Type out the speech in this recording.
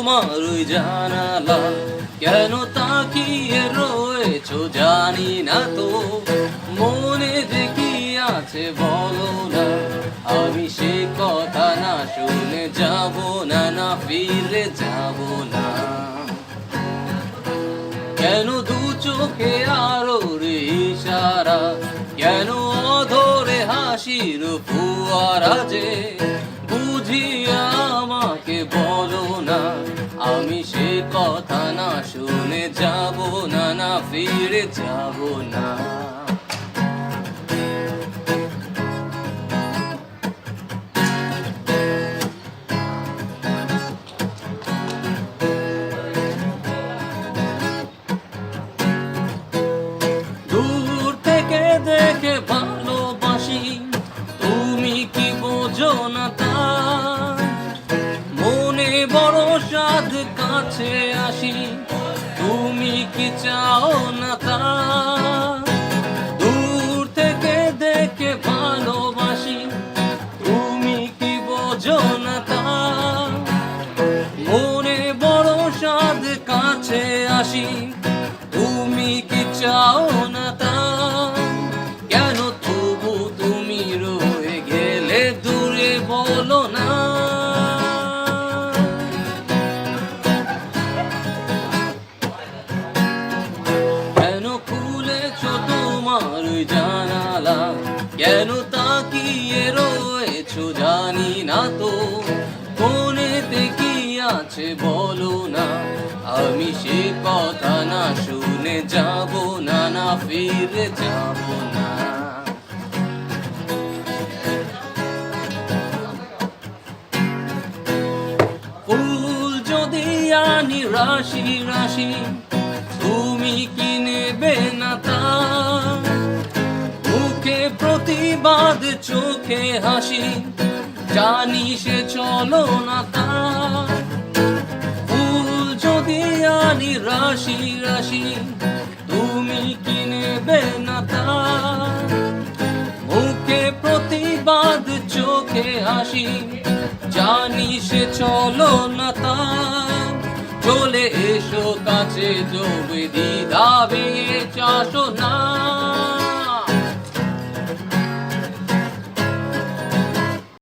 তোমার ওই জানালা, কেন তাকিয়ে রয়েছো জানি না তো, মনে যে কি আছে বলো না, আমি সে কথা না শুনে যাব না, না ফিরে যাব না। কেন দু চোখে আলোর ইশারা, কেন অধরে হাসির ফুয়ারা যে, বুঝিয়া আমাকে বলো না, আমি সে কথা না শুনে যাব না, না ফিরে যাব না। দূর থেকে দেখে ভালোবাসি, তুমি কি বোঝো না তা, মনে বড় সাধ কাছে আসি, তুমি কি চাও না তা। দূর থেকে দেখে ভালোবাসি, তুমি কি বোঝো না তা, মনে বড় সাধ কাছে আসি, তুমি কি চাও না তা। কেন তবু তুমি রয়ে গেলে দূরে বলো না, কেন খুলেছো তোমার জানালা, কেন তাকিয়ে রয়েছো জানি না তো, মনেতে কি আছে বলো না, আমি সে কথা না শুনে যাব না, না ফিরে যাব না। ফুল যদি আনি রাশি রাশি, তুমি কি নেবে না তা, মুখে প্রতিবাদ চোখে হাসি, জানি সে চলো না তা। ফুল যদি আনি রাশি রাশি, তুমি কি নেবে না তা, মুখে প্রতিবাদ চোখে হাসি, জানি সে চলো না তা। চলে এসো কাছে, জবে দ্বিধা ভেঙে চাসো না।